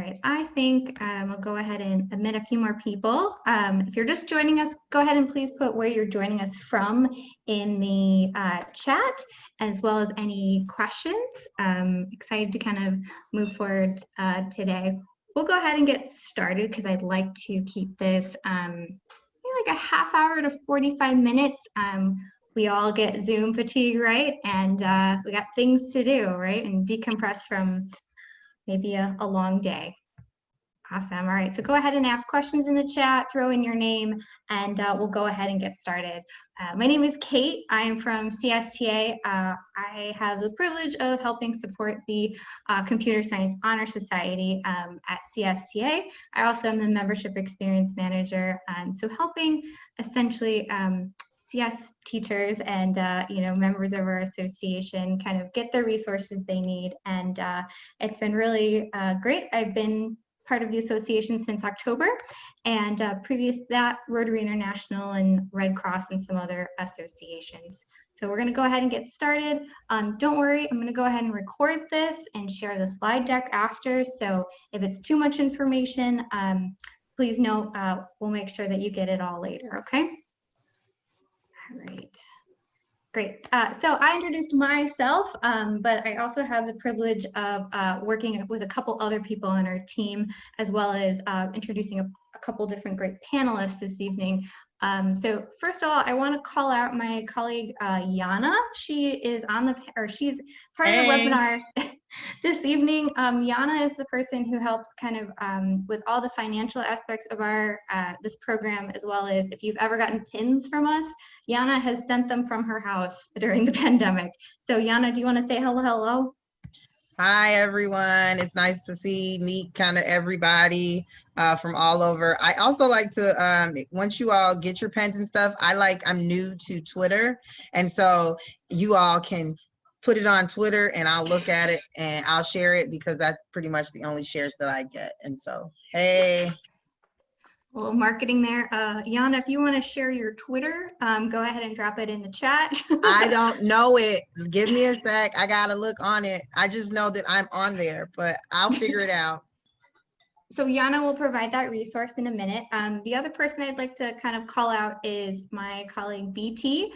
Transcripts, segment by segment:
right, I think we'll go ahead and admit a few more people. If you're just joining us, go ahead and please put where you're joining us from in the chat, as well as any questions. Excited to kind of move forward today. We'll go ahead and get started because I'd like to keep this maybe like a half hour to 45 minutes. We all get Zoom fatigue, right? And we got things to do, right? And decompress from maybe a long day. Awesome. All right. So go ahead and ask questions in the chat, throw in your name, and we'll go ahead and get started. My name is Kate. I'm from CSTA. I have the privilege of helping support the Computer Science Honor Society at CSTA. I also am the Membership Experience Manager. So helping essentially CS teachers and members of our association kind of get the resources they need, and it's been really great. I've been part of the association since October, and previous to that, Rotary International and Red Cross and some other associations. So we're going to go ahead and get started. Don't worry, I'm going to go ahead and record this and share the slide deck after. So if it's too much information, please note, we'll make sure that you get it all later. Okay. All right, great. So I introduced myself, but I also have the privilege of working with a couple other people on our team, as well as introducing a couple different great panelists this evening. So first of all, I want to call out my colleague Yana. She is on she's part of the webinar this evening. Yana is the person who helps kind of with all the financial aspects of our this program, as well as if you've ever gotten pins from us, Yana has sent them from her house during the pandemic. So Yana, do you want to say hello? Hi, everyone. It's nice to meet kind of everybody from all over. I also like to, once you all get your pens and stuff, I'm new to Twitter. And so you all can put it on Twitter and I'll look at it and I'll share it, because that's pretty much the only shares that I get. And so, hey. A little marketing there. Yana, if you want to share your Twitter, go ahead and drop it in the chat. I don't know it. Give me a sec. I got to look on it. I just know that I'm on there, but I'll figure it out. So Yana will provide that resource in a minute. The other person I'd like to kind of call out is my colleague BT.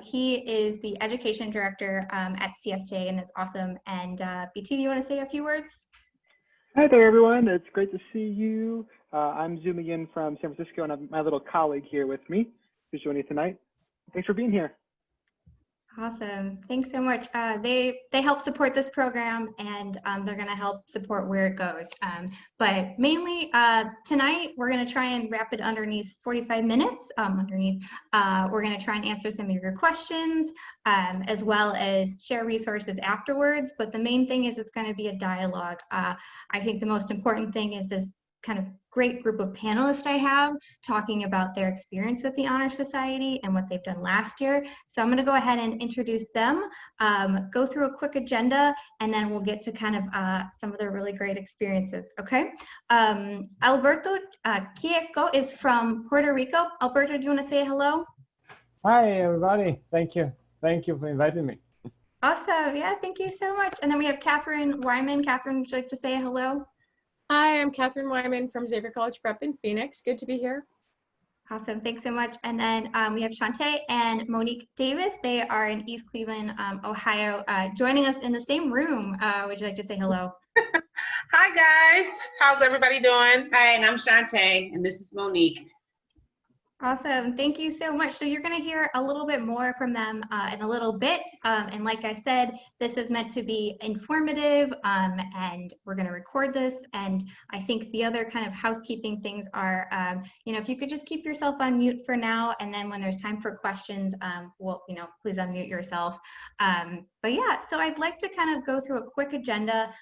He is the education director at CSJ and is awesome. And BT, do you want to say a few words? Hi there, everyone. It's great to see you. I'm zooming in from San Francisco, and I have my little colleague here with me who's joining tonight. Thanks for being here. Awesome. Thanks so much. They help support this program, and they're going to help support where it goes. But mainly tonight, we're going to try and wrap it underneath 45 minutes. We're going to try and answer some of your questions, as well as share resources afterwards. But the main thing is it's going to be a dialogue. I think the most important thing is this kind of great group of panelists I have talking about their experience with the Honor Society and what they've done last year. So I'm going to go ahead and introduce them, go through a quick agenda, and then we'll get to kind of some of their really great experiences, okay? Alberto Quieco is from Puerto Rico. Alberto, do you want to say hello? Hi, everybody. Thank you. Thank you for inviting me. Awesome. Yeah, thank you so much. And then we have Catherine Wyman. Catherine, would you like to say hello? Hi, I'm Catherine Wyman from Xavier College Prep in Phoenix. Good to be here. Awesome, thanks so much. And then we have Shantae and Monique Davis. They are in East Cleveland, Ohio, joining us in the same room. Would you like to say hello? Hi guys, how's everybody doing? Hi, and I'm Shantae, and this is Monique. Awesome, thank you so much. So you're going to hear a little bit more from them in a little bit. And like I said, this is meant to be informative, and we're going to record this. And I think the other kind of housekeeping things are, if you could just keep yourself on mute for now, and then when there's time for questions, please unmute yourself. But yeah, so I'd like to kind of go through a quick agenda.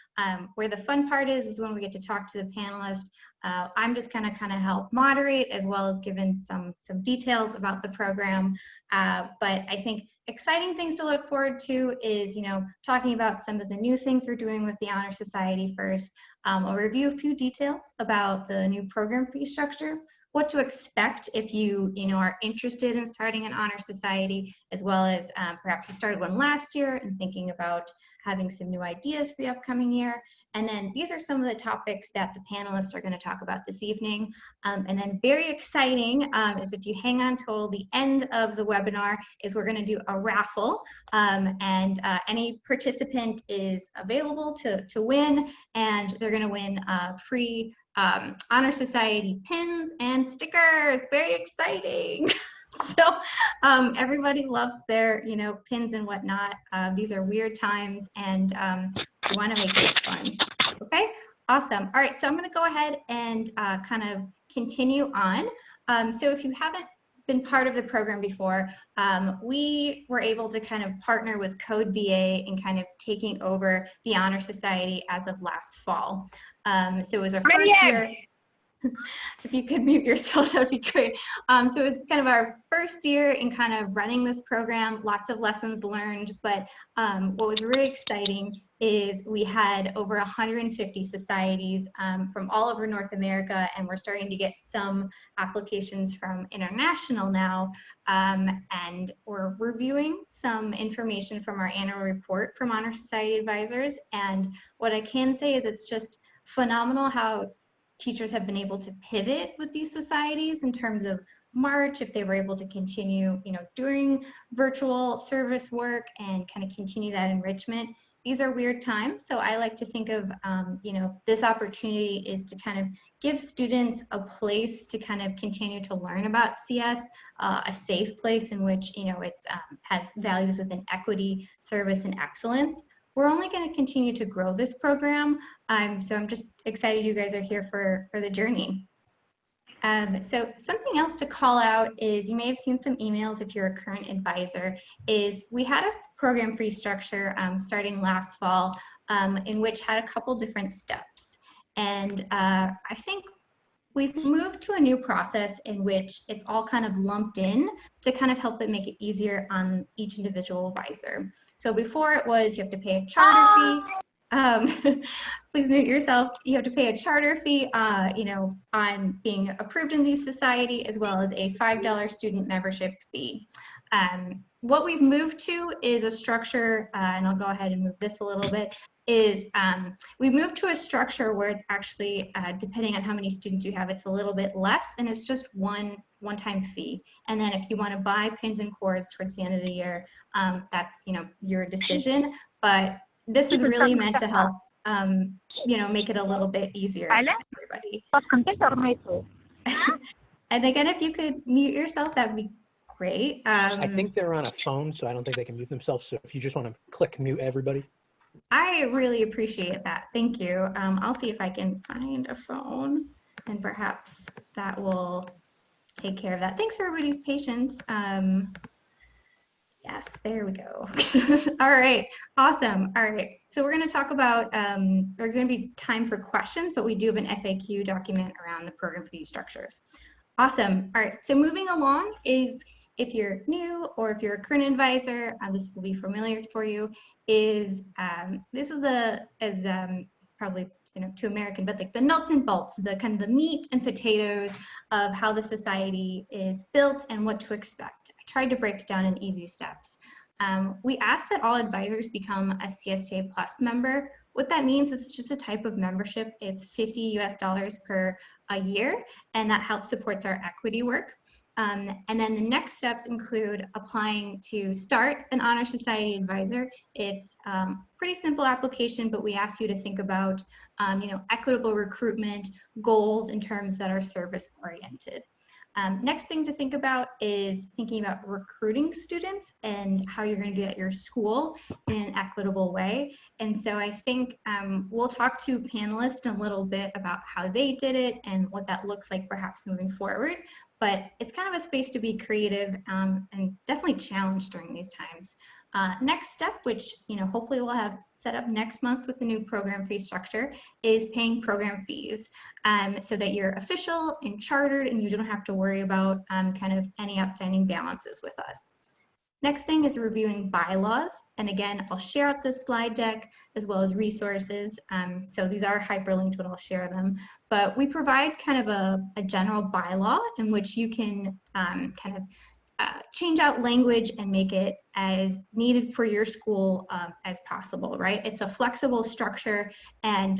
Where the fun part is when we get to talk to the panelists. I'm just going to kind of help moderate, as well as giving some details about the program. But I think exciting things to look forward to is, talking about some of the new things we're doing with the Honor Society first. I'll review a few details about the new program fee structure, what to expect if you are interested in starting an Honor Society, as well as perhaps you started one last year and thinking about having some new ideas for the upcoming year, And then these are some of the topics that the panelists are going to talk about this evening. And then very exciting is if you hang on till the end of the webinar is we're going to do a raffle, and any participant is available to win, and they're going to win free Honor Society pins and stickers. Very exciting. So everybody loves their, pins and whatnot. These are weird times, and we want to make it fun. Okay, awesome. All right, so I'm going to go ahead and kind of continue on. So if you haven't been part of the program before, we were able to kind of partner with Code VA in kind of taking over the Honor Society as of last fall. So it was our first year. If you could mute yourself, that would be great. So it was kind of our first year in kind of running this program, lots of lessons learned, but what was really exciting is we had over 150 societies from all over North America, and we're starting to get some applications from international now, and we're reviewing some information from our annual report from Honor Society advisors, and what I can say is it's just phenomenal how teachers have been able to pivot with these societies in terms of March, if they were able to continue, doing virtual service work and kind of continue that enrichment. These are weird times, so I like to think of, this opportunity is to kind of give students a place to kind of continue to learn about CS, a safe place in which, it's has values within equity, service, and excellence. We're only going to continue to grow this program, so I'm just excited you guys are here for the journey. So something else to call out is, you may have seen some emails if you're a current advisor, is we had a program fee structure starting last fall in which had a couple different steps. And I think we've moved to a new process in which it's all kind of lumped in to kind of help it make it easier on each individual advisor. So before it was, you have to pay a charter fee. Please mute yourself. You have to pay a charter fee, on being approved in the society, as well as a $5 student membership fee. What we've moved to is a structure, and I'll go ahead and move this a little bit, is we moved to a structure where it's actually, depending on how many students you have, it's a little bit less, and it's just one-time fee. And then if you want to buy pins and cords towards the end of the year, that's, your decision. But this is really meant to help, make it a little bit easier for everybody. And again, if you could mute yourself, that'd be great. I think they're on a phone, so I don't think they can mute themselves. So if you just want to click mute everybody. I really appreciate that. Thank you. I'll see if I can find a phone, and perhaps that will take care of that. Thanks for everybody's patience. Yes, there we go. All right, awesome. All right, so we're going to talk about, there's going to be time for questions, but we do have an FAQ document around the program fee structures. Awesome. All right, so moving along is, if you're new or if you're a current advisor, this will be familiar for you, is this is it's probably too American, but like the nuts and bolts, the kind of the meat and potatoes of how the society is built and what to expect. I tried to break it down in easy steps. We ask that all advisors become a CSHS Plus member. What that means is it's just a type of membership. It's $50 US per a year, and that helps supports our equity work. And then the next steps include applying to start an Honor Society advisor. It's pretty simple application, but we ask you to think about, equitable recruitment goals in terms that are service oriented. Next thing to think about is thinking about recruiting students and how you're going to do that at your school in an equitable way. And so I think we'll talk to panelists in a little bit about how they did it and what that looks like perhaps moving forward. But it's kind of a space to be creative and definitely challenged during these times. Next step, which hopefully we'll have set up next month with the new program fee structure, is paying program fees so that you're official and chartered and you don't have to worry about kind of any outstanding balances with us. Next thing is reviewing bylaws. And again, I'll share out this slide deck as well as resources. So these are hyperlinked, but I'll share them. But we provide kind of a general bylaw in which you can kind of change out language and make it as needed for your school as possible, right? It's a flexible structure, and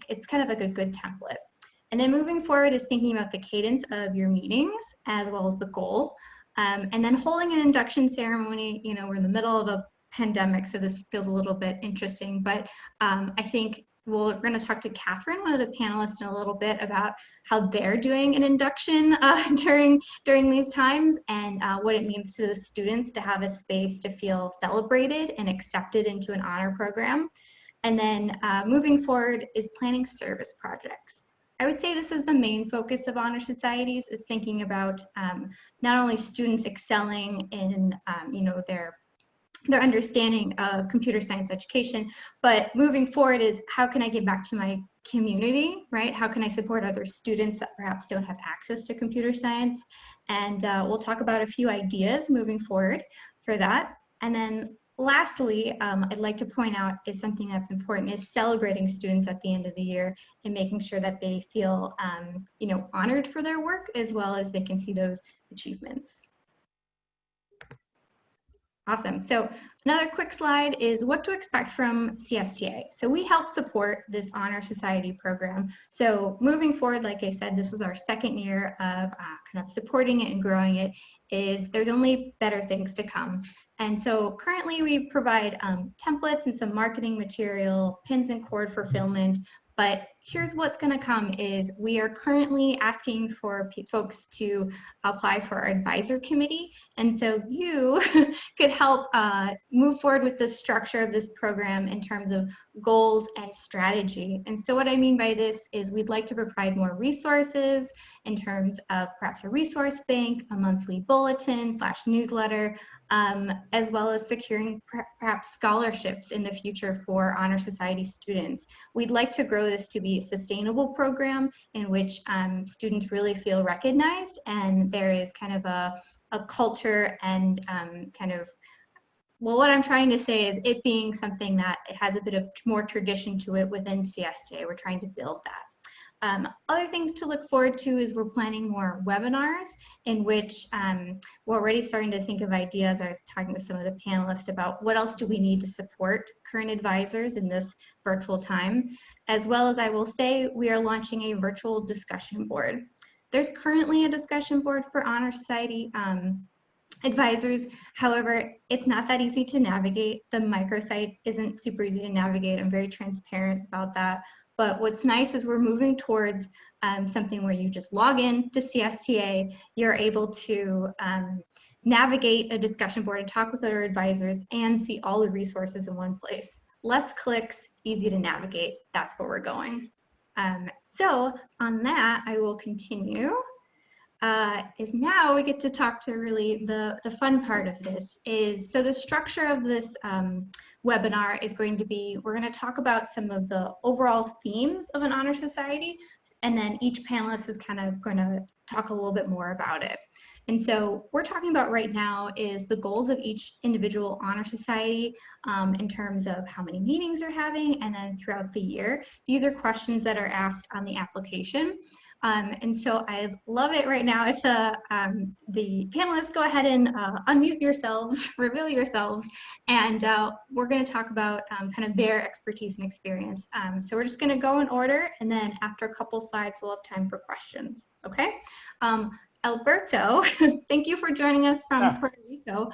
it's kind of like a good template. And then moving forward is thinking about the cadence of your meetings as well as the goal. And then holding an induction ceremony. You know, we're in the middle of a pandemic, so this feels a little bit interesting, but I think we're going to talk to Catherine, one of the panelists, in a little bit about how they're doing an induction during these times, and what it means to the students to have a space to feel celebrated and accepted into an honor program. And then moving forward is planning service projects. I would say this is the main focus of honor societies, is thinking about not only students excelling in you know, their understanding of computer science education, but moving forward is how can I give back to my community, right? How can I support other students that perhaps don't have access to computer science? And we'll talk about a few ideas moving forward for that. And then lastly, I'd like to point out is something that's important is celebrating students at the end of the year and making sure that they feel you know, honored for their work, as well as they can see those achievements. Awesome. So another quick slide is what to expect from CSTA. So we help support this Honor Society program. So moving forward, like I said, this is our second year of kind of supporting it and growing it. There's only better things to come. And so currently we provide templates and some marketing material, pins and cord fulfillment. But here's what's going to come is we are currently asking for folks to apply for our advisor committee. And so you could help move forward with the structure of this program in terms of goals and strategy. And so what I mean by this is we'd like to provide more resources in terms of perhaps a resource bank, a monthly bulletin / newsletter, as well as securing perhaps scholarships in the future for Honor Society students. We'd like to grow this to be a sustainable program in which students really feel recognized, and there is kind of a culture and kind of, well, what I'm trying to say is it being something that it has a bit of more tradition to it within CSTA. We're trying to build that. Other things to look forward to is we're planning more webinars in which we're already starting to think of ideas. I was talking with some of the panelists about what else do we need to support current advisors in this virtual time, as well as I will say we are launching a virtual discussion board. There's currently a discussion board for Honor Society advisors. However, it's not that easy to navigate. The microsite isn't super easy to navigate. I'm very transparent about that. But what's nice is we're moving towards something where you just log in to CSTA, you're able to navigate a discussion board and talk with other advisors and see all the resources in one place. Less clicks, easy to navigate. That's where we're going. So on that, I will continue. Is now we get to talk to really the fun part of this is, so the structure of this webinar is going to be, we're going to talk about some of the overall themes of an honor society, and then each panelist is kind of going to talk a little bit more about it. And so we're talking about right now is the goals of each individual honor society in terms of how many meetings they're having, and then throughout the year. These are questions that are asked on the application. And so I love it right now if the panelists go ahead and unmute yourselves, reveal yourselves, and we're going to talk about kind of their expertise and experience. So we're just going to go in order, and then after a couple slides, we'll have time for questions. Okay. Alberto, thank you for joining us from Puerto Rico.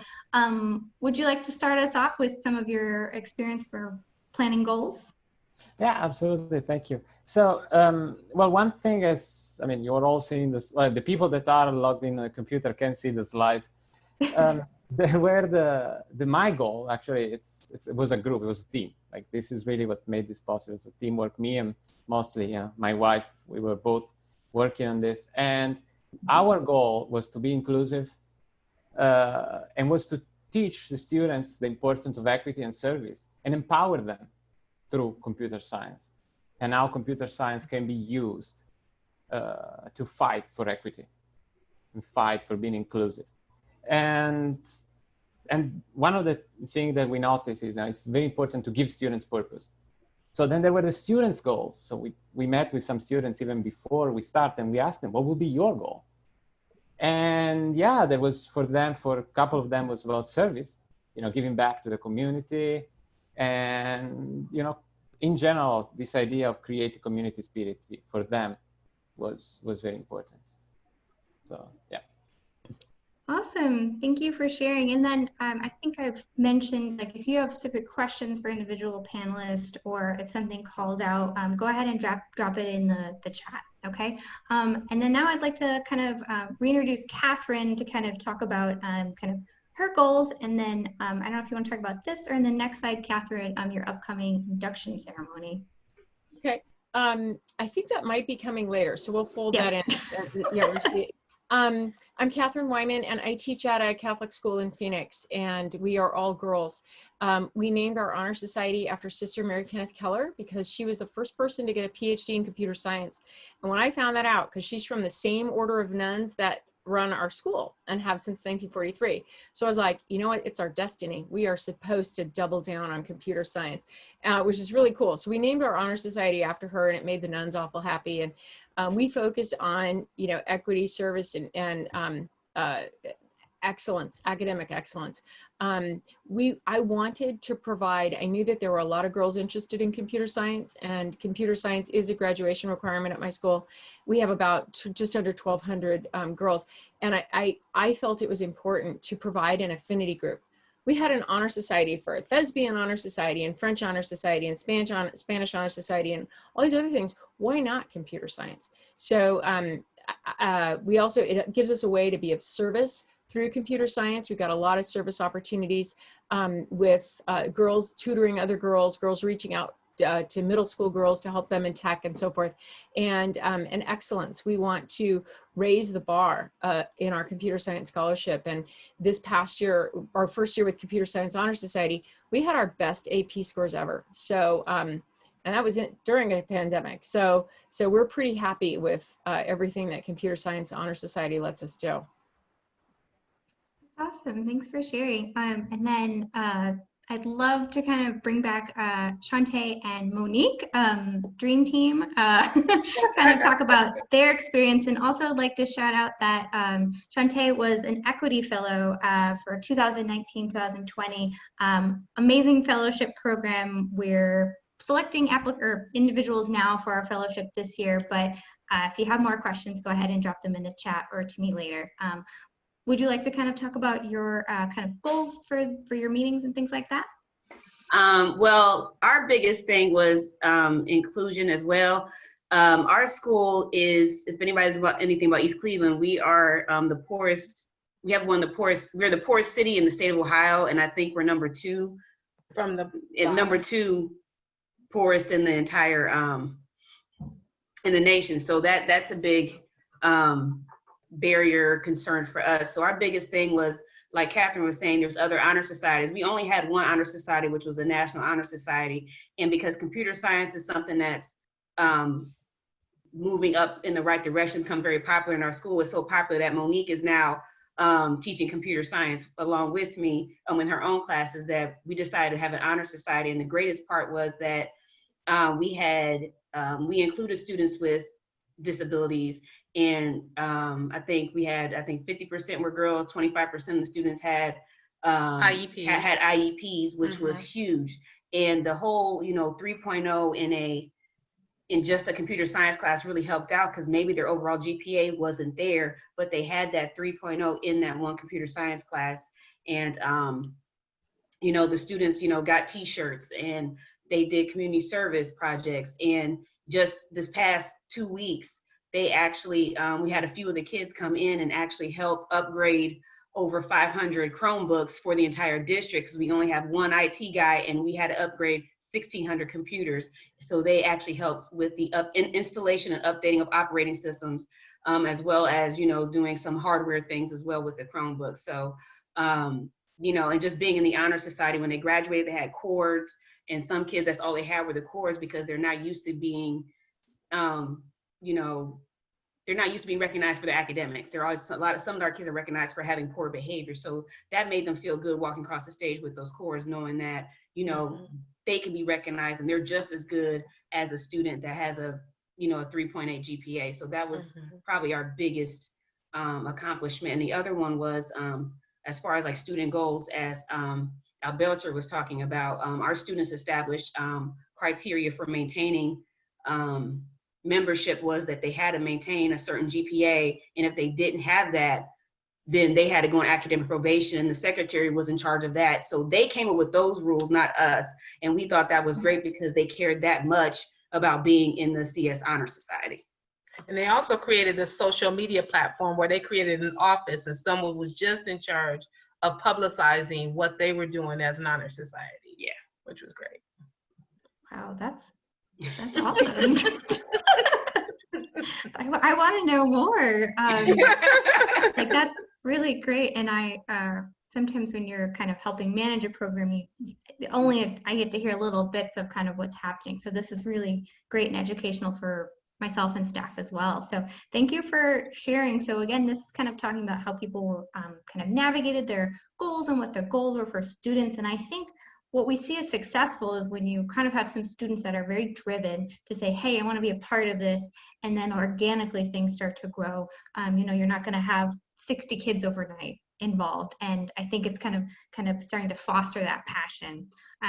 Would you like to start us off with some of your experience for planning goals? Yeah, absolutely. Thank you. So, well, one thing is, I mean, you're all seeing this, well, the people that are logged in on the computer can see the slides. Where my goal, actually, it was a group, it was a team. Like, this is really what made this possible. It's a teamwork. Me and mostly my wife, we were both working on this. And our goal was to be inclusive and was to teach the students the importance of equity and service and empower them through computer science, and how computer science can be used to fight for equity and fight for being inclusive. And one of the things that we noticed is that it's very important to give students purpose. So then there were the students' goals. So we met with some students even before we start, and we asked them, what would be your goal? And yeah, there was for a couple of them was about service, giving back to the community. And, in general, this idea of creating community spirit for them was very important. So, yeah. Awesome. Thank you for sharing. And then I think I've mentioned, like, if you have specific questions for individual panelists or if something calls out, go ahead and drop it in the chat. Okay. And then now I'd like to kind of reintroduce Catherine to kind of talk about kind of her goals. And then I don't know if you want to talk about this or in the next slide, Catherine, your upcoming induction ceremony. Okay. I think that might be coming later, so we'll fold Yes. that in. Yeah, we'll see. I'm Catherine Wyman, and I teach at a Catholic school in Phoenix, and we are all girls. We named our honor society after Sister Mary Kenneth Keller because she was the first person to get a PhD in computer science. And when I found that out, because she's from the same order of nuns that run our school and have since 1943. So I was like, you know what, it's our destiny. We are supposed to double down on computer science, which is really cool. So we named our honor society after her, and it made the nuns awful happy. And we focus on, equity, service, and excellence, academic excellence. I wanted to provide, I knew that there were a lot of girls interested in computer science, and computer science is a graduation requirement at my school. We have about just under 1,200 girls. And I felt it was important to provide an affinity group. We had an honor society for a Thespian honor society and French honor society and Spanish honor society and all these other things. Why not computer science? So we also, it gives us a way to be of service through computer science. We've got a lot of service opportunities with girls tutoring other girls, girls reaching out to middle school girls to help them in tech and so forth, and excellence. We want to raise the bar in our computer science scholarship. And this past year, our first year with Computer Science Honor Society, we had our best AP scores ever. So, and that was during a pandemic. So we're pretty happy with everything that Computer Science Honor Society lets us do. Awesome. Thanks for sharing. And then I'd love to kind of bring back Shantae and Monique, Dream Team, kind of talk about their experience. And also I'd like to shout out that Shantae was an equity fellow for 2019-2020. Amazing fellowship program. We're selecting individuals now for our fellowship this year, but if you have more questions, go ahead and drop them in the chat or to me later. Would you like to kind of talk about your kind of goals for your meetings and things like that? Well, our biggest thing was inclusion as well. Our school is, if anybody's about anything about East Cleveland, we are the poorest. We have we're the poorest city in the state of Ohio, and I think we're number 2 From the number 2 poorest in the entire in the nation. So that's a big barrier concern for us. So our biggest thing was, like Catherine was saying, there's other honor societies. We only had one honor society, which was the National Honor Society. And because computer science is something that's moving up in the right direction, become very popular in our school, it's so popular that Monique is now teaching computer science along with me in her own classes, that we decided to have an honor society. And the greatest part was that we included students with disabilities. And I think 50% were girls, 25% of the students had IEPs, had IEPs, which was huge. And the whole, 3.0 in just a computer science class really helped out, because maybe their overall GPA wasn't there, but they had that 3.0 in that one computer science class. And the students, got t-shirts, and they did community service projects. And just this past 2 weeks, they actually, we had a few of the kids come in and actually help upgrade over 500 Chromebooks for the entire district, because we only have one IT guy, and we had to upgrade 1,600 computers. So they actually helped with the installation and updating of operating systems, as well as, doing some hardware things as well with the Chromebooks. So, and just being in the Honor Society, when they graduated, they had cords, and some kids, that's all they had were the cords, because they're not used to being, they're not used to being recognized for their academics. They're always, some of our kids are recognized for having poor behavior. So that made them feel good walking across the stage with those cords, knowing that, they can be recognized and they're just as good as a student that has a 3.8 GPA. So that was probably our biggest accomplishment. And the other one was, as far as like student goals, as Alberto was talking about, our students established criteria for maintaining membership was that they had to maintain a certain GPA. And if they didn't have that, then they had to go on academic probation, and the secretary was in charge of that. So they came up with those rules, not us. And we thought that was great because they cared that much about being in the CS Honor Society. And they also created a social media platform where they created an office and someone was just in charge of publicizing what they were doing as an honor society. Yeah, which was great. Wow, that's awesome. I want to know more. Like, that's really great. And I sometimes when you're kind of helping manage a program, I get to hear little bits of kind of what's happening. So this is really great and educational for myself and staff as well. So thank you for sharing. So again, this is kind of talking about how people kind of navigated their goals and what their goals were for students. And I think what we see as successful is when you kind of have some students that are very driven to say, hey, I want to be a part of this. And then organically things start to grow. You're not going to have 60 kids overnight involved. And I think it's kind of starting to foster that passion.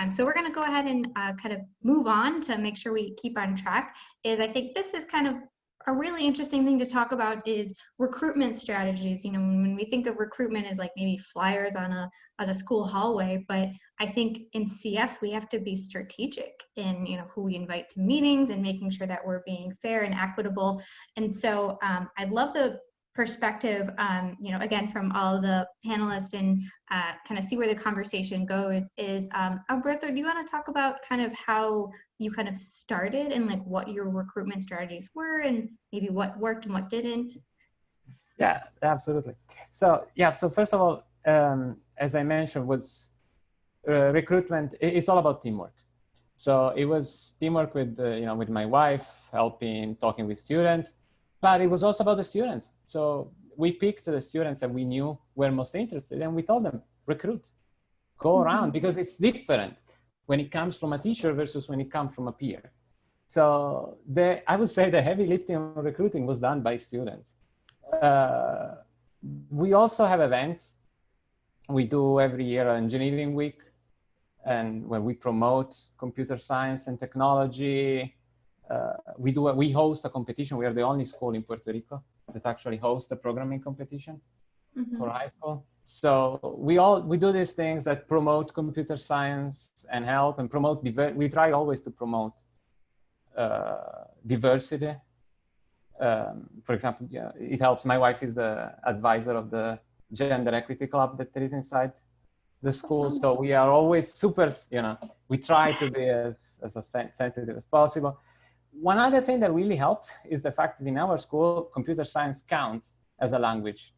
So we're going to go ahead and kind of move on to make sure we keep on track. I think this is kind of a really interesting thing to talk about is recruitment strategies. When we think of recruitment as like maybe flyers on a school hallway, but I think in CS we have to be strategic in who we invite to meetings and making sure that we're being fair and equitable. And so I'd love the perspective, again, from all the panelists and kind of see where the conversation goes is, Alberto, do you want to talk about kind of how you kind of started and like what your recruitment strategies were and maybe what worked and what didn't? Yeah, absolutely. So first of all, as I mentioned, was recruitment, it's all about teamwork. So it was teamwork with, with my wife, helping, talking with students, but it was also about the students. So we picked the students that we knew were most interested and we told them, recruit, go around, because it's different when it comes from a teacher versus when it comes from a peer. So I would say the heavy lifting of recruiting was done by students. We also have events. We do every year an engineering week, and when we promote computer science and technology, we host a competition. We are the only school in Puerto Rico that actually hosts a programming competition for high school. So we do these things that promote computer science and help and promote, we try always to promote diversity. For example, it helps. My wife is the advisor of the Gender Equity Club that is inside the school. So we are always super, we try to be as sensitive as possible. One other thing that really helped is the fact that in our school, computer science counts as a language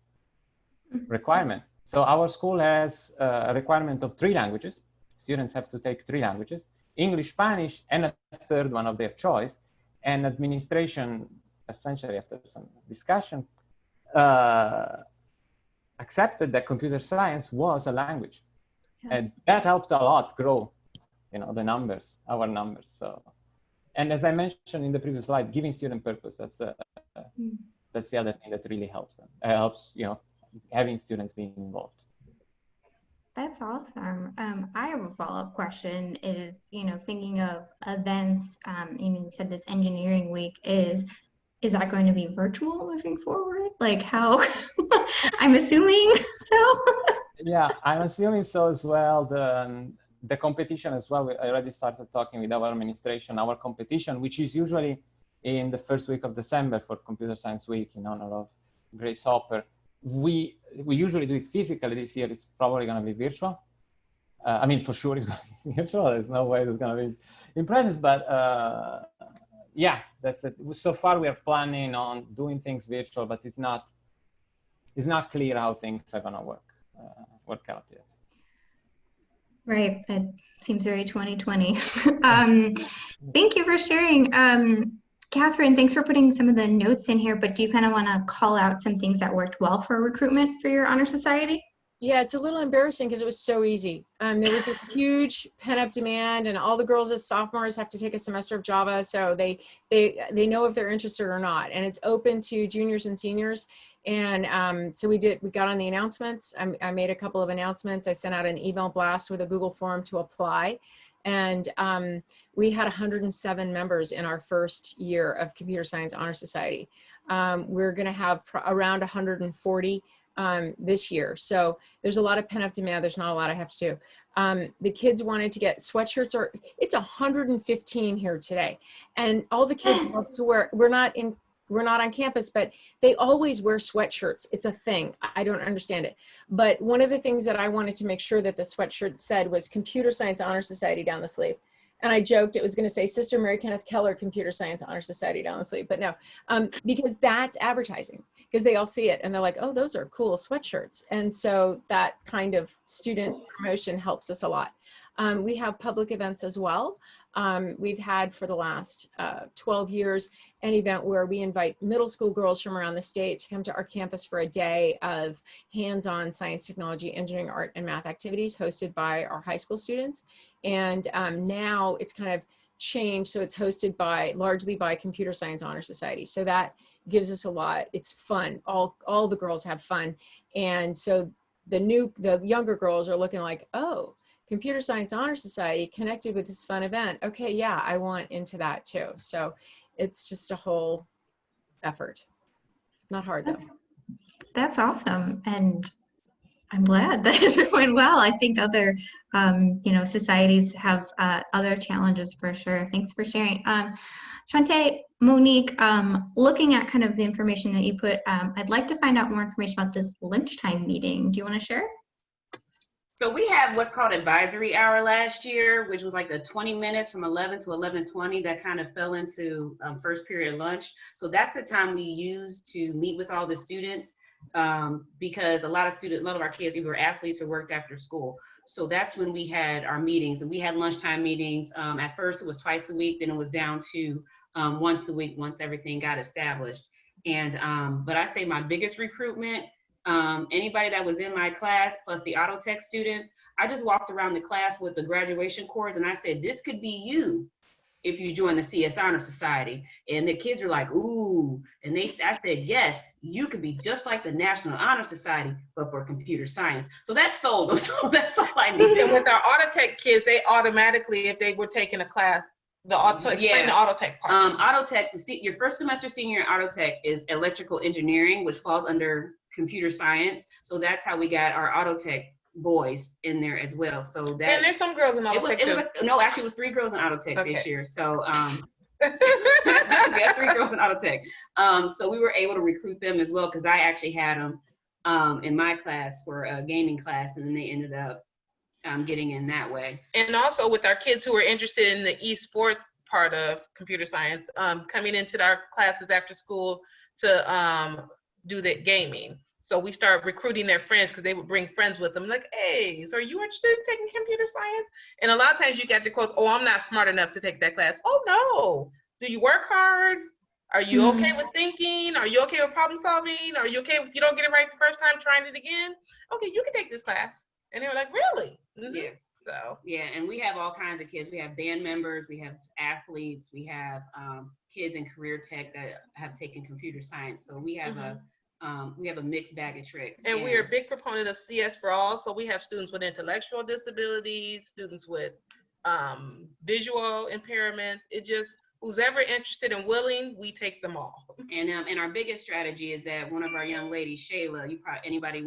requirement. So our school has a requirement of 3 languages. Students have to take 3 languages, English, Spanish, and a third one of their choice. And administration, essentially after some discussion, accepted that computer science was a language. And that helped a lot grow, the numbers, our numbers. So, and as I mentioned in the previous slide, giving student purpose, that's the other thing that really helps them. Helps, having students being involved. That's awesome. I have a follow-up question is, thinking of events, you said this engineering week is that going to be virtual moving forward? Like how, I'm assuming so. Yeah, I'm assuming so as well. The competition as well, I already started talking with our administration, our competition, which is usually in the first week of December for Computer Science Week in honor of Grace Hopper. We usually do it physically. This year it's probably going to be virtual. For sure it's going to be virtual. There's no way it's going to be in presence, but yeah, that's it. So far we are planning on doing things virtual, but it's not clear how things are going to work out yet. Right, it seems very 2020. Thank you for sharing. Catherine, thanks for putting some of the notes in here, but do you kind of want to call out some things that worked well for recruitment for your honor society? Yeah, it's a little embarrassing because it was so easy. There was a huge pent-up demand, and all the girls as sophomores have to take a semester of Java, so they know if they're interested or not. And it's open to juniors and seniors. And so we got on the announcements. I made a couple of announcements. I sent out an email blast with a Google form to apply. And we had 107 members in our first year of Computer Science Honor Society. We're going to have around 140 this year. So there's a lot of pent-up demand. There's not a lot I have to do. The kids wanted to get sweatshirts, or it's 115 here today. And all the kids love to wear, we're not on campus, but they always wear sweatshirts. It's a thing. I don't understand it. But one of the things that I wanted to make sure that the sweatshirt said was Computer Science Honor Society down the sleeve. And I joked it was going to say Sister Mary Kenneth Keller Computer Science Honor Society down the sleeve, but no, because that's advertising, because they all see it and they're like, oh, those are cool sweatshirts. And so that kind of student promotion helps us a lot. We have public events as well. We've had for the last 12 years an event where we invite middle school girls from around the state to come to our campus for a day of hands-on science, technology, engineering, art, and math activities hosted by our high school students. And now it's kind of changed, so it's hosted largely by Computer Science Honor Society. So that gives us a lot. It's fun. All the girls have fun. And so the younger girls are looking like, oh, Computer Science Honor Society connected with this fun event. Okay, yeah, I want into that too. So it's just a whole effort. Not hard though. That's awesome. And I'm glad that it went well. I think other, societies have other challenges for sure. Thanks for sharing. Shante, Monique, looking at kind of the information that you put, I'd like to find out more information about this lunchtime meeting. Do you want to share? So we had what's called advisory hour last year, which was like the 20 minutes from 11 to 11:20 that kind of fell into first period lunch. So that's the time we used to meet with all the students because a lot of our kids either were athletes or worked after school. So that's when we had our meetings, and we had lunchtime meetings. At first it was twice a week, then it was down to once a week once everything got established. And but I say my biggest recruitment, anybody that was in my class plus the auto tech students, I just walked around the class with the graduation cords and I said, this could be you if you join the CS Honor Society. And the kids are like, ooh, and I said, yes, you could be just like the National Honor Society, but for computer science. So that's sold them. So that's all I need. And with our auto tech kids, they automatically, if they were taking a class, the auto tech part. Auto tech, your first semester senior in auto tech is electrical engineering, which falls under computer science. So that's how we got our auto tech boys in there as well. So that, and there's some girls in auto tech too. No, actually it was 3 girls in auto tech this year. So we had 3 girls in auto tech. So we were able to recruit them as well because I actually had them in my class for a gaming class, and then they ended up getting in that way. And also with our kids who are interested in the esports part of computer science, coming into our classes after school to do the gaming. So we started recruiting their friends because they would bring friends with them. Like, hey, so are you interested in taking computer science? And a lot of times you get the quotes, oh, I'm not smart enough to take that class. Oh, no. Do you work hard? Are you okay with thinking? Are you okay with problem solving? Are you okay if you don't get it right the first time, trying it again? Okay, you can take this class. And they were like, really? Yeah. So yeah, and we have all kinds of kids. We have band members, we have athletes, we have kids in career tech that have taken computer science. So we have a mixed bag of tricks. And we are a big proponent of CS for all. So we have students with intellectual disabilities, students with visual impairments. It just, who's ever interested and willing, we take them all. And our biggest strategy is that one of our young ladies, Shayla, anybody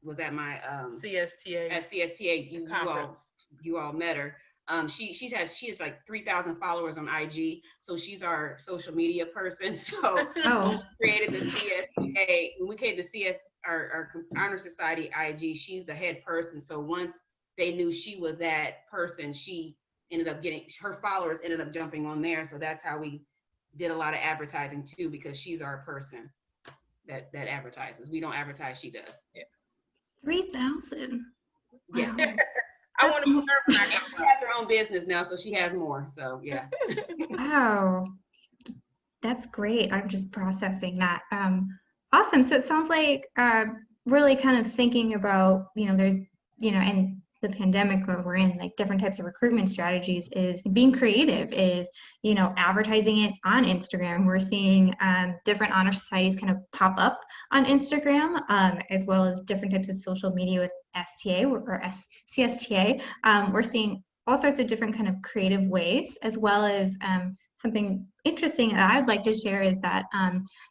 was at my CSTA. At CSTA, you all met her. She has like 3,000 followers on IG, so she's our social media person. So we created the CSTA. When we created the CS, our Honor Society IG, she's the head person. So once they knew she was that person, she ended up her followers ended up jumping on there. So that's how we did a lot of advertising too, because she's our person that advertises. We don't advertise, she does. Yeah. 3,000. Yeah. Wow. I want to move her. She has her own business now, so she has more. So yeah. Wow, that's great. I'm just processing that. Awesome. So it sounds like really kind of thinking about, and the pandemic where we're in, like different types of recruitment strategies, is being creative, is, advertising it on Instagram. We're seeing different honor societies kind of pop up on Instagram, as well as different types of social media with STA or CSTA. We're seeing all sorts of different kind of creative ways, as well as something interesting that I'd like to share is that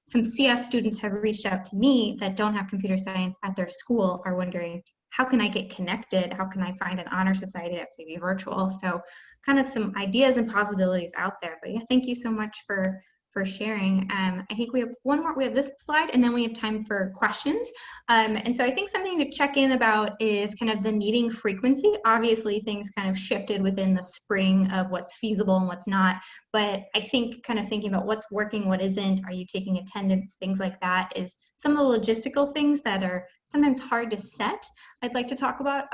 some CS students have reached out to me that don't have computer science at their school, are wondering, how can I get connected? How can I find an honor society that's maybe virtual? So kind of some ideas and possibilities out there. But yeah, thank you so much for sharing. I think we have one more, we have this slide, and then we have time for questions. And so I think something to check in about is kind of the meeting frequency. Obviously things kind of shifted within the spring of what's feasible and what's not, but I think kind of thinking about what's working, what isn't, are you taking attendance, things like that is some of the logistical things that are sometimes hard to set. I'd like to talk about.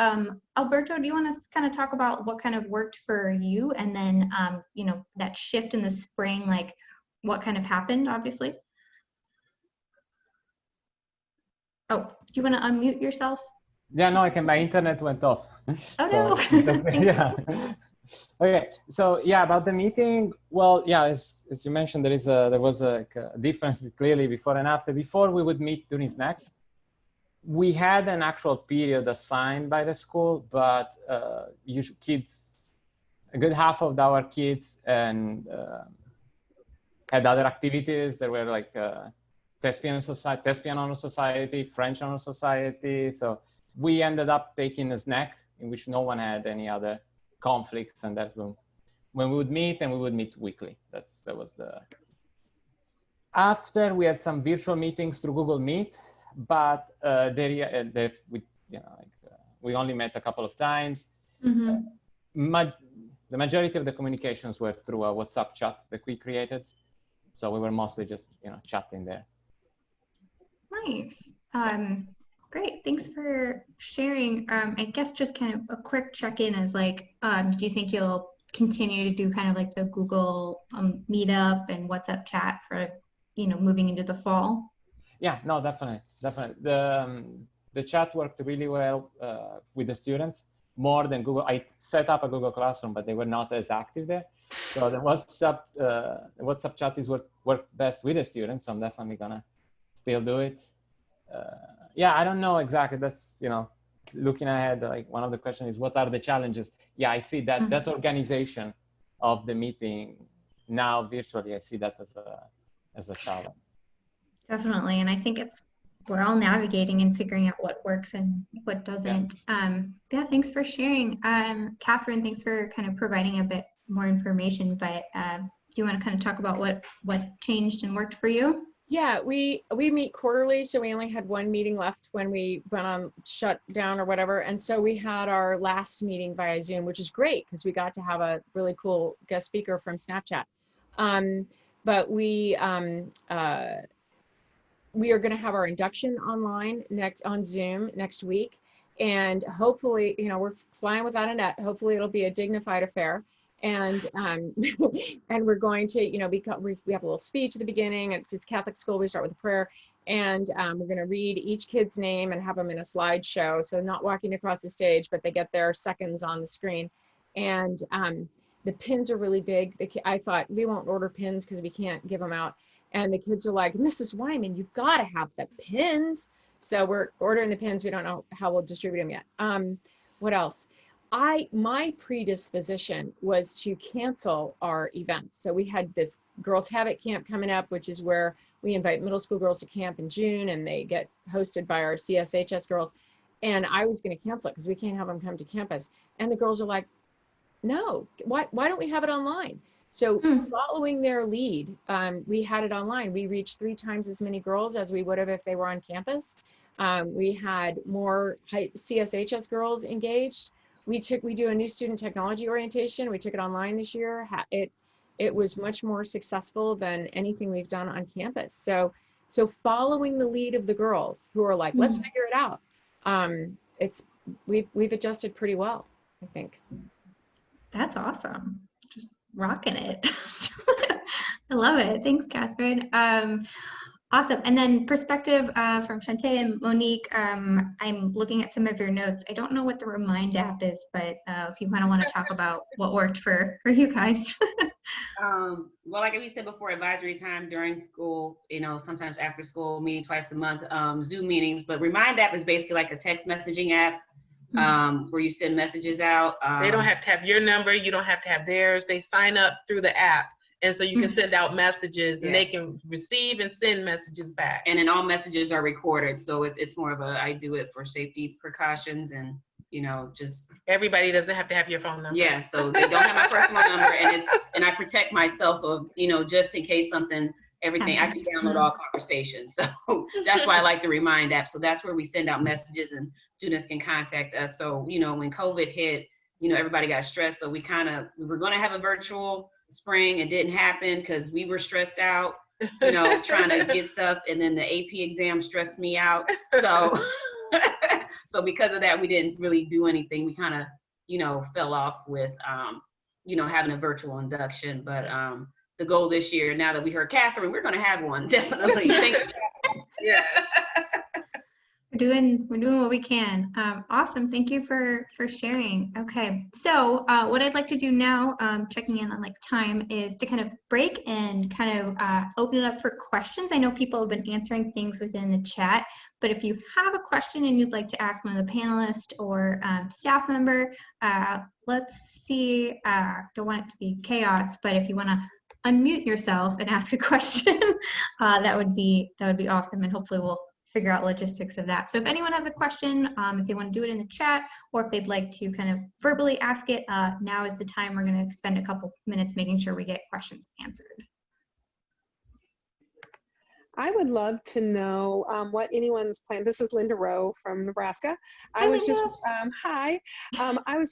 Alberto, do you want to kind of talk about what kind of worked for you, and then that shift in the spring, like what kind of happened, obviously? Oh, do you want to unmute yourself? Yeah, no, I can. My internet went off. Oh, so, no. Yeah. Okay. So yeah, about the meeting. Well, yeah, as you mentioned, there was a difference clearly before and after. Before, we would meet during snack. We had an actual period assigned by the school, but usually kids, a good half of our kids, and had other activities. There were like Thespian Honor Society, French Honor Society. So we ended up taking a snack in which no one had any other conflicts, and that room. When we would meet, and we would meet weekly. That was the. After, we had some virtual meetings through Google Meet, but we only met a couple of times. Mm-hmm. The majority of the communications were through a WhatsApp chat that we created. So we were mostly just, chatting there. Nice. Great. Thanks for sharing. I guess just kind of a quick check-in is like, do you think you'll continue to do kind of like the Google meetup and WhatsApp chat for, moving into the fall? Yeah, no, definitely. The chat worked really well with the students, more than Google. I set up a Google Classroom, but they were not as active there. So the WhatsApp chat is what worked best with the students. So I'm definitely gonna still do it. Yeah, I don't know exactly. That's, looking ahead, like one of the questions is, what are the challenges? Yeah, I see that that organization of the meeting now virtually, I see that as a challenge. Definitely. And I think we're all navigating and figuring out what works and what doesn't. Yeah, thanks for sharing. Catherine, thanks for kind of providing a bit more information, but do you want to kind of talk about what changed and worked for you? Yeah, we meet quarterly, so we only had one meeting left when we went on shutdown or whatever. And so we had our last meeting via Zoom, which is great because we got to have a really cool guest speaker from Snapchat. But we are going to have our induction online on Zoom next week. And hopefully, we're flying without a net. Hopefully it'll be a dignified affair. And and we're going to, we have a little speech at the beginning. It's Catholic school. We start with a prayer, and we're going to read each kid's name and have them in a slideshow. So not walking across the stage, but they get their seconds on the screen. And the pins are really big. I thought we won't order pins because we can't give them out. And the kids are like, Mrs. Wyman, you've got to have the pins. So we're ordering the pins. We don't know how we'll distribute them yet. What else? My predisposition was to cancel our events. So we had this Girls Have It camp coming up, which is where we invite middle school girls to camp in June, and they get hosted by our CSHS girls. And I was going to cancel it because we can't have them come to campus. And the girls are like, no, why don't we have it online? So following their lead, we had it online. We reached 3 times as many girls as we would have if they were on campus. We had more CSHS girls engaged. We do a new student technology orientation. We took it online this year. It was much more successful than anything we've done on campus. So following the lead of the girls who are like, let's figure it out. We've adjusted pretty well, I think. That's awesome. Just rocking it. I love it. Thanks, Catherine. Awesome. And then perspective from Shantae and Monique, I'm looking at some of your notes. I don't know what the Remind app is, but if you kind of want to talk about what worked for you guys. Well, like we said before, advisory time during school, sometimes after school, meeting twice a month, Zoom meetings. But Remind app is basically like a text messaging app where you send messages out. They don't have to have your number. You don't have to have theirs. They sign up through the app. And so you can send out messages and they can receive and send messages back. And then all messages are recorded. So it's more of I do it for safety precautions and, just. Everybody doesn't have to have your phone number. Yeah. So they don't have my personal number and I protect myself. So, just in case everything, I can download all conversations. So that's why I like the Remind app. So that's where we send out messages and students can contact us. So, when COVID hit, everybody got stressed. So we were going to have a virtual spring. It didn't happen because we were stressed out, trying to get stuff. And then the AP exam stressed me out. So, so because of that, we didn't really do anything. We kind of, fell off with, having a virtual induction. But the goal this year, now that we heard Catherine, we're going to have one. Definitely. Thank you. Yes. We're doing what we can. Awesome. Thank you for sharing. Okay. So what I'd like to do now, checking in on time, is to kind of break and kind of open it up for questions. I know people have been answering things within the chat, but if you have a question and you'd like to ask one of the panelists or staff member, let's see, don't want it to be chaos, but if you want to unmute yourself and ask a question, that would be awesome. And hopefully we'll figure out logistics of that. So if anyone has a question, if they want to do it in the chat, or if they'd like to kind of verbally ask it, now is the time. We're going to spend a couple minutes making sure we get questions answered. I would love to know what anyone's plan. This is Linda Rowe from Nebraska. I was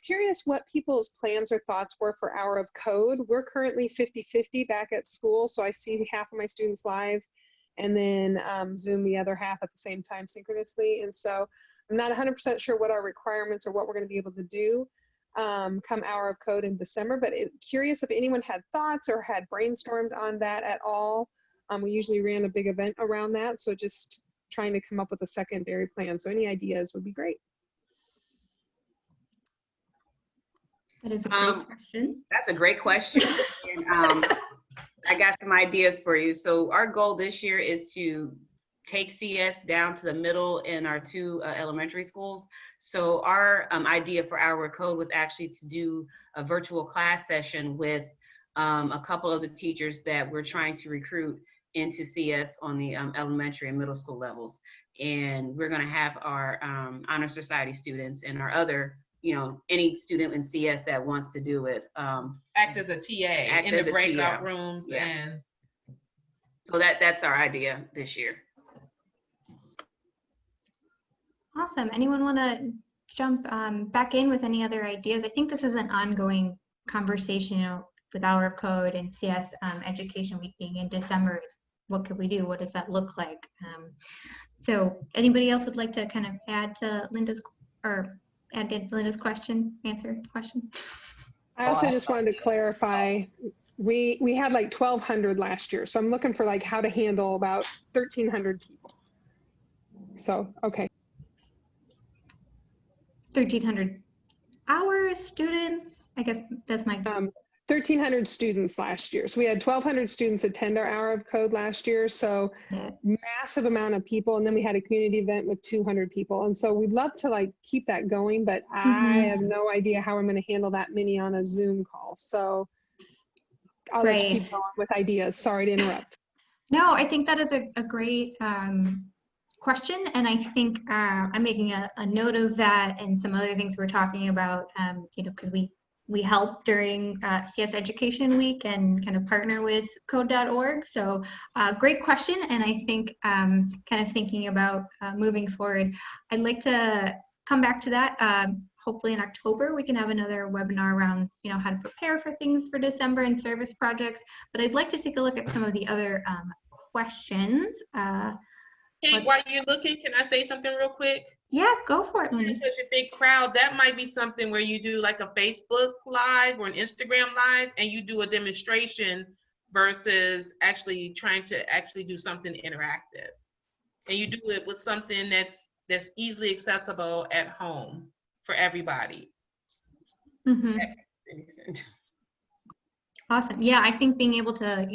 curious what people's plans or thoughts were for Hour of Code. We're currently 50-50 back at school, so I see half of my students live and then Zoom the other half at the same time synchronously. And so I'm not 100% sure what our requirements or what we're going to be able to do come Hour of Code in December, but curious if anyone had thoughts or had brainstormed on that at all. We usually ran a big event around that, so just trying to come up with a secondary plan. So any ideas would be great. That is a great question. That's a great question. And, I got some ideas for you. So our goal this year is to take CS down to the middle in our 2 elementary schools. So our idea for Hour of Code was actually to do a virtual class session with a couple of the teachers that we're trying to recruit into CS on the elementary and middle school levels. And we're going to have our Honor Society students and our other, any student in CS that wants to do it. Act as a TA in the breakout rooms. Yeah. And so that's our idea this year. Awesome. Anyone want to jump back in with any other ideas? I think this is an ongoing conversation, with Hour of Code and CS Education Week being in December. What could we do? What does that look like? So anybody else would like to kind of add to Linda's question, answer the question? I also just wanted to clarify, we had like 1,200 last year. So I'm looking for how to handle about 1,300 people. So, okay. 1,300 hours, students, I guess that's my 1,300 students last year. So we had 1,200 students attend our Hour of Code last year. So massive amount of people. And then we had a community event with 200 people. And so we'd love to keep that going, but I have no idea how I'm going to handle that many on a Zoom call. So I'll let you keep going with ideas. Sorry to interrupt. No, I think that is a great question. And I think I'm making a note of that and some other things we're talking about, because we help during CS Education Week and kind of partner with code.org. So great question. And I think kind of thinking about moving forward, I'd like to come back to that. Hopefully in October, we can have another webinar around, how to prepare for things for December and service projects. But I'd like to take a look at some of the other questions. Hey, while you're looking, can I say something real quick? Yeah, go for it. It's such a big crowd. That might be something where you do like a Facebook Live or an Instagram Live, and you do a demonstration versus actually trying to actually do something interactive. And you do it with something that's easily accessible at home for everybody. Mhm. That makes any sense. Awesome. Yeah, I think being able to,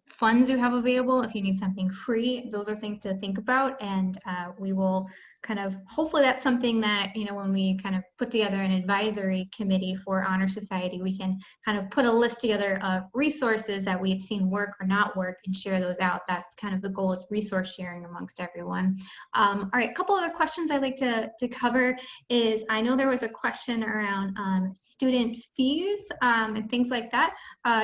funds you have available, if you need something free, those are things to think about. And we will kind of, hopefully that's something that, when we kind of put together an advisory committee for Honor Society, we can kind of put a list together of resources that we've seen work or not work and share those out. That's kind of the goal, is resource sharing amongst everyone. All right, a couple other questions I'd like to cover is, I know there was a question around student fees and things like that.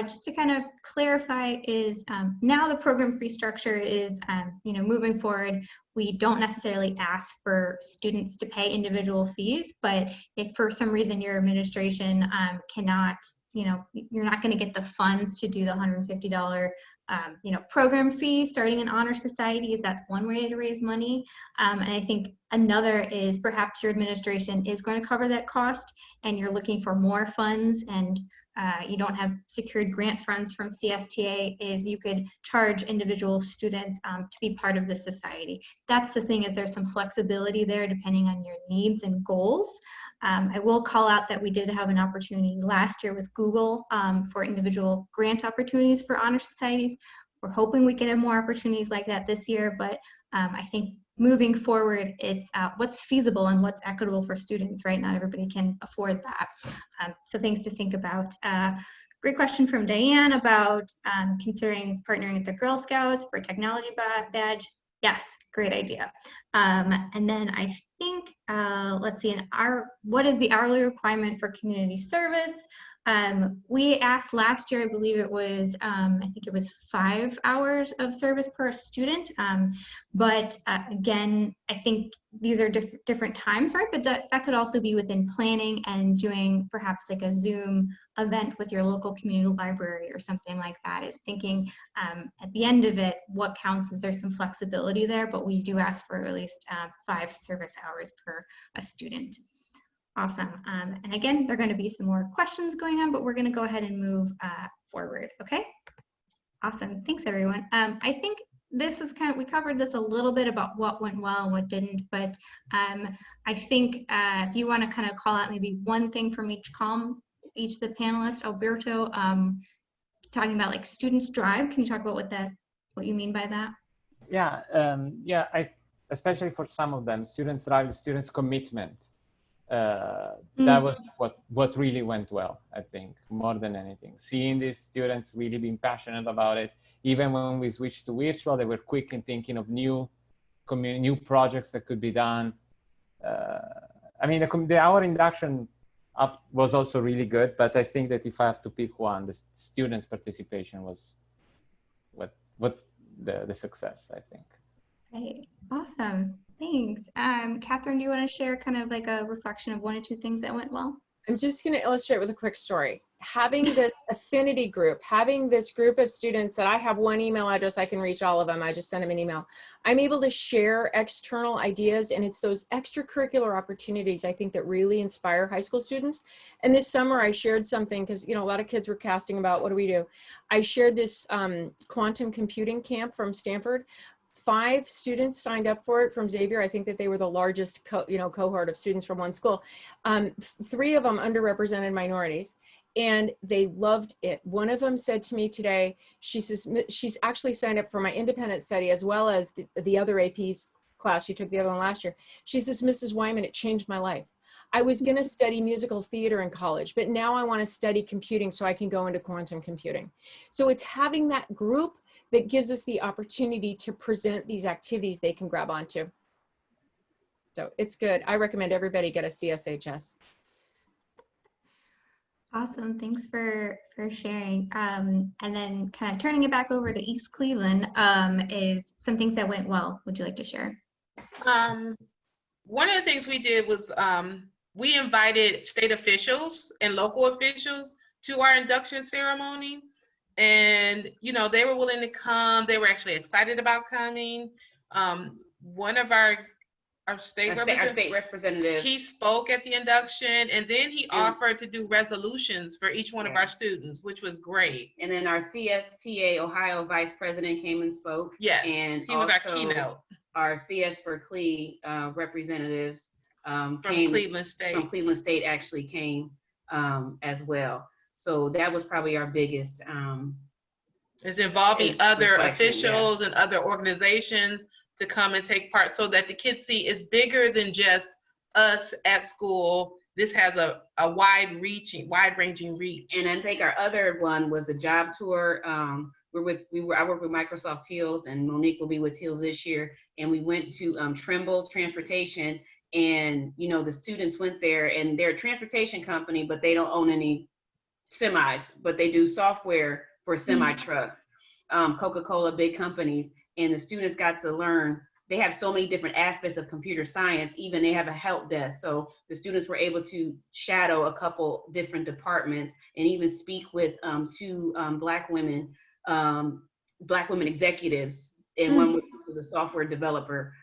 Just to kind of clarify is now the program fee structure is, moving forward, we don't necessarily ask for students to pay individual fees, but if for some reason your administration cannot, you're not going to get the funds to do the $150 program fee starting an honor societies, that's one way to raise money. And I think another is perhaps your administration is going to cover that cost and you're looking for more funds and you don't have secured grant funds from CSTA, is you could charge individual students to be part of the society. That's the thing, is there's some flexibility there depending on your needs and goals. I will call out that we did have an opportunity last year with Google for individual grant opportunities for honor societies. We're hoping we can have more opportunities like that this year, but I think moving forward, it's what's feasible and what's equitable for students, right? Not everybody can afford that. So things to think about. Great question from Diane about considering partnering with the Girl Scouts for a technology badge. Yes, great idea. And then I think, let's see, what is the hourly requirement for community service? We asked last year, I believe it was, I think it was 5 hours of service per student. But again, I think these are different times, right? But that could also be within planning and doing perhaps like a Zoom event with your local community library or something like that, is thinking at the end of it, what counts is there's some flexibility there, but we do ask for at least 5 service hours per a student. Awesome. And again, there are going to be some more questions going on, but we're going to go ahead and move forward. Okay. Awesome. Thanks, everyone. I think this is we covered this a little bit about what went well and what didn't, but I think if you want to kind of call out maybe one thing from each of the panelists, Alberto, talking about like students drive. Can you talk about what you mean by that? Yeah, especially for some of them, students drive, students commitment. That was what really went well, I think, more than anything. Seeing these students really being passionate about it. Even when we switched to virtual, they were quick in thinking of new projects that could be done. I mean, our induction was also really good, but I think that if I have to pick one, the students' participation was what's the success, I think. Great, awesome. Thanks. Catherine, do you want to share kind of like a reflection of 1 or 2 things that went well? I'm just going to illustrate with a quick story. Having this affinity group, having this group of students that I have one email address, I can reach all of them. I just send them an email. I'm able to share external ideas, and it's those extracurricular opportunities, I think, that really inspire high school students. And this summer I shared something because, a lot of kids were casting about, what do we do? I shared this quantum computing camp from Stanford. 5 students signed up for it from Xavier. I think that they were the largest cohort of students from one school. 3 of them underrepresented minorities, and they loved it. One of them said to me today, she says she's actually signed up for my independent study as well as the other AP's class. She took the other one last year. She says, Mrs. Wyman, it changed my life. I was going to study musical theater in college, but now I want to study computing so I can go into quantum computing. So it's having that group that gives us the opportunity to present these activities they can grab onto. So it's good. I recommend everybody get a CSHS. Awesome, thanks for sharing. And then kind of turning it back over to East Cleveland, is some things that went well. Would you like to share? One of the things we did was we invited state officials and local officials to our induction ceremony. And, they were willing to come. They were actually excited about coming. One of our our state our state representative. He spoke at the induction, and then he offered to do resolutions for each one of our students, which was great. And then our CSTA Ohio vice president came and spoke. Yes, and he was our keynote. Our CS for CLE representatives From came Cleveland State. From Cleveland State actually came as well. So that was probably our biggest. It's involving other officials yeah. and other organizations to come and take part, so that the kids see it's bigger than just us at school. This has a wide-ranging reach. And I think our other one was a job tour. I work with Microsoft Teals, and Monique will be with Teals this year. And we went to Trimble Transportation, and the students went there, and they're a transportation company, but they don't own any semis, but they do software for semi trucks. Coca-Cola, big companies. And the students got to learn. They have so many different aspects of computer science. Even they have a help desk. So the students were able to shadow a couple different departments, and even speak with two Black women executives. And one was a software developer.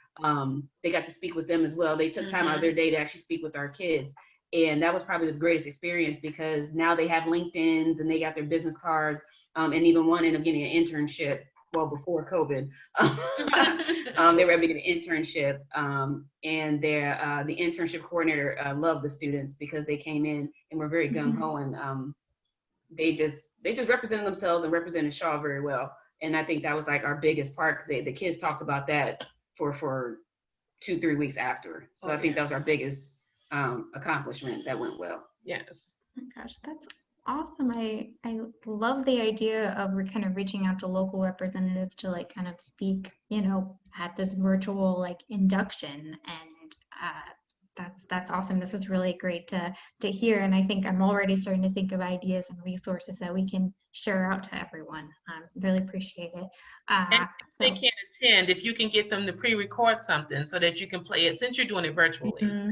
They got to speak with them as well. They took time out of their day to actually speak with our kids. And that was probably the greatest experience, because now they have LinkedIn's and they got their business cards. And even one ended up getting an internship. Well, before COVID, they were able to get an internship, and the internship coordinator loved the students because they came in and were very gung-ho, and they just represented themselves and represented Shaw very well. And I think that was like our biggest part, because the kids talked about that for 2-3 weeks after. So I think that was our biggest accomplishment that went well. Yes. Oh my gosh, that's awesome. I love the idea of kind of reaching out to local representatives to like kind of speak, at this virtual like induction, and that's awesome. This is really great to hear, and I think I'm already starting to think of ideas and resources that we can share out to everyone. Really appreciate it. And if they can't attend, if you can get them to pre-record something so that you can play it, since you're doing it virtually.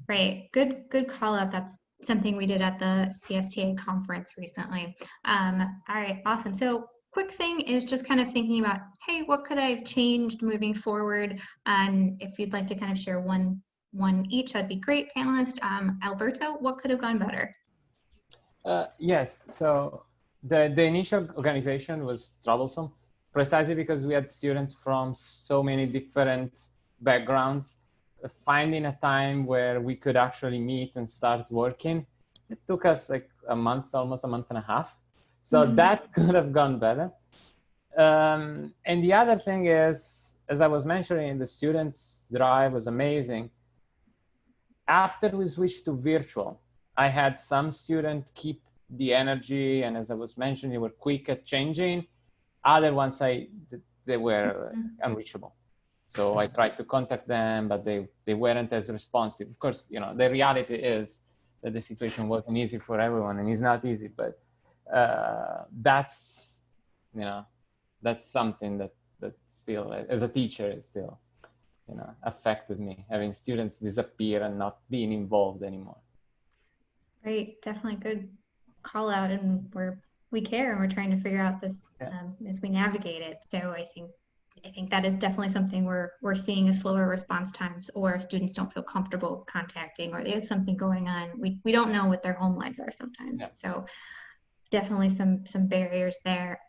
Right. Good call out. That's something we did at the CSTA conference recently. All right, awesome. So quick thing is just kind of thinking about, hey, what could I have changed moving forward? If you'd like to kind of share one each, that'd be great, panelist. Alberto, what could have gone better? Yes, so the initial organization was troublesome, precisely because we had students from so many different backgrounds. Finding a time where we could actually meet and start working, it took us like a month, almost a month and a half. So that could have gone better. And the other thing is, as I was mentioning, the students' drive was amazing. After we switched to virtual, I had some students keep the energy, and as I was mentioning, they were quick at changing. Other ones, they were unreachable. So I tried to contact them, but they weren't as responsive. Of course, the reality is that the situation wasn't easy for everyone, and it's not easy, but that's something that still, as a teacher, it still, affected me, having students disappear and not being involved anymore. Great, definitely good call out, and we care, and we're trying to figure out this as we navigate it. So I think that is definitely something we're seeing a slower response times, or students don't feel comfortable contacting, or they have something going on. We don't know what their home lives are sometimes. Yeah. So definitely some barriers there.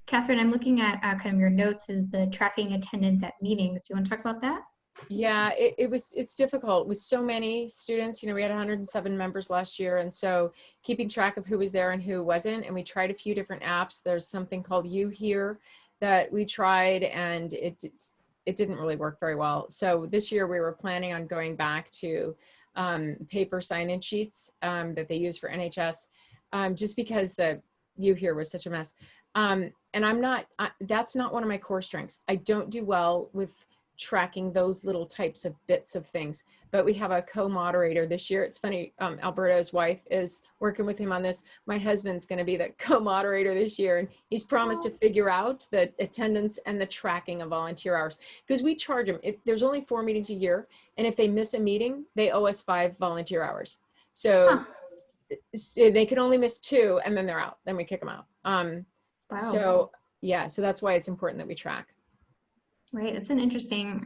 Catherine, I'm looking at kind of your notes is the tracking attendance at meetings. Do you want to talk about that? Yeah, it's difficult with so many students. We had 107 members last year, and so keeping track of who was there and who wasn't. And we tried a few different apps. There's something called You Here that we tried, and it didn't really work very well. So this year we were planning on going back to paper sign-in sheets that they use for NHS, just because the You Here was such a mess. And that's not one of my core strengths. I don't do well with tracking those little types of bits of things, but we have a co-moderator this year. It's funny, Alberto's wife is working with him on this. My husband's going to be the co-moderator this year, and he's promised to figure out the attendance and the tracking of volunteer hours, because we charge them. If there's only 4 meetings a year, and if they miss a meeting, they owe us 5 volunteer hours. So they can only miss 2, and then they're out. Then we kick them out. Wow. So yeah, so that's why it's important that we track. Right, it's an interesting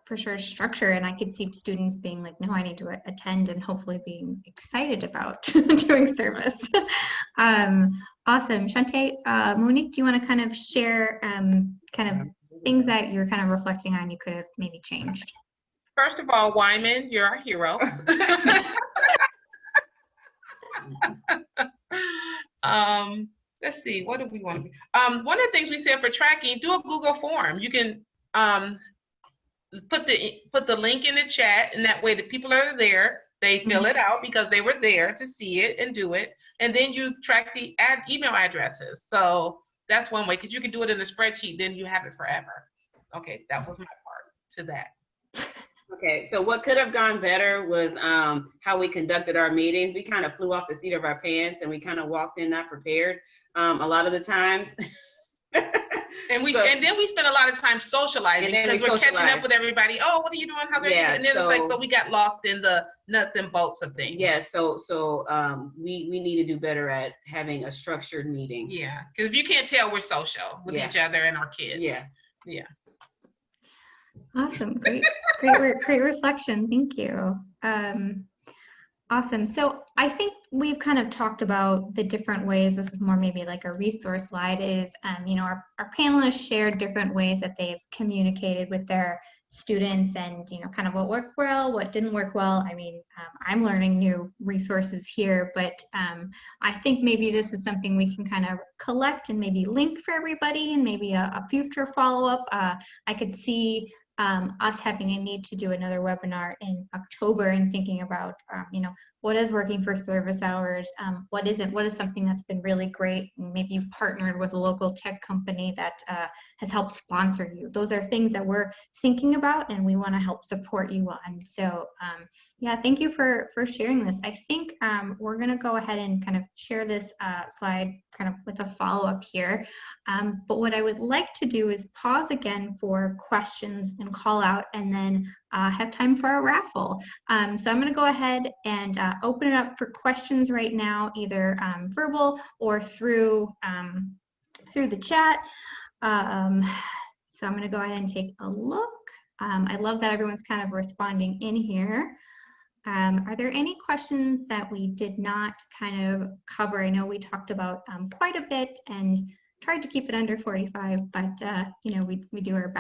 for sure structure, and I could see students being like, no, I need to attend, and hopefully being excited about doing service. Awesome. Shante, Monique, do you want to kind of share kind of things that you're kind of reflecting on you could have maybe changed? First of all, Wyman, you're our hero. Let's see, what do we want to be? One of the things we said for tracking, do a Google form. You can put the link in the chat, and that way the people are there, they fill it out because they were there to see it and do it, and then you track the email addresses. So that's one way, because you can do it in a spreadsheet, then you have it forever. Okay, that was my part to that. Okay, so what could have gone better was how we conducted our meetings. We kind of flew off the seat of our pants, and we kind of walked in not prepared a lot of the times. And then we spent a lot of time socializing because we're catching up with everybody. Oh, what are you doing? How's everything? And then it's like, so we got lost in the nuts and bolts of things. Yeah, so we need to do better at having a structured meeting. Yeah, because if you can't tell, we're social with each other and our kids. Yeah. Awesome. Great reflection. Thank you. Awesome. So I think we've kind of talked about the different ways. This is more maybe like a resource slide is, you know, our panelists shared different ways that they've communicated with their students and, you know, kind of what worked well, what didn't work well. I mean, I'm learning new resources here, but I think maybe this is something we can kind of collect and maybe link for everybody and maybe a future follow-up. I could see us having a need to do another webinar in October and thinking about, you know, what is working for service hours, what isn't, what is something that's been really great, and maybe you've partnered with a local tech company that has helped sponsor you. Those are things that we're thinking about and we want to help support you on. So yeah, thank you for sharing this. I think we're going to go ahead and kind of share this slide kind of with a follow-up here. But what I would like to do is pause again for questions and call out, and then have time for a raffle. So I'm going to go ahead and open it up for questions right now, either verbal or through the chat. So I'm going to go ahead and take a look. I love that everyone's kind of responding in here. Are there any questions that we did not kind of cover? I know we talked about quite a bit and tried to keep it under 45, but you know, we do our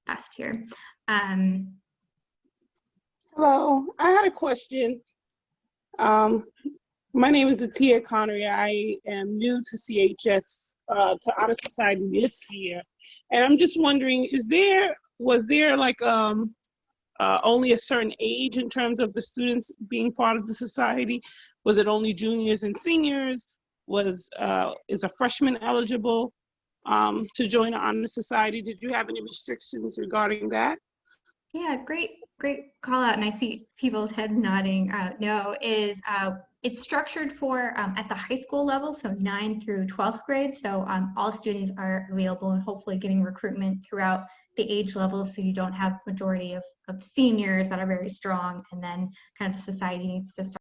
best here. Hello, I had a question. My name is Atia Connery. I am new to CHS, to Honor Society this year. And I'm just wondering, was there like only a certain age in terms of the students being part of the society? Was it only juniors and seniors? Is a freshman eligible to join the Honor Society? Did you have any restrictions regarding that? Yeah, great call out, and I see people's heads nodding. No, it's structured for at the high school level, so 9th through 12th grade. So all students are available and hopefully getting recruitment throughout the age levels, so you don't have majority of seniors that are very strong, and then kind of society needs to start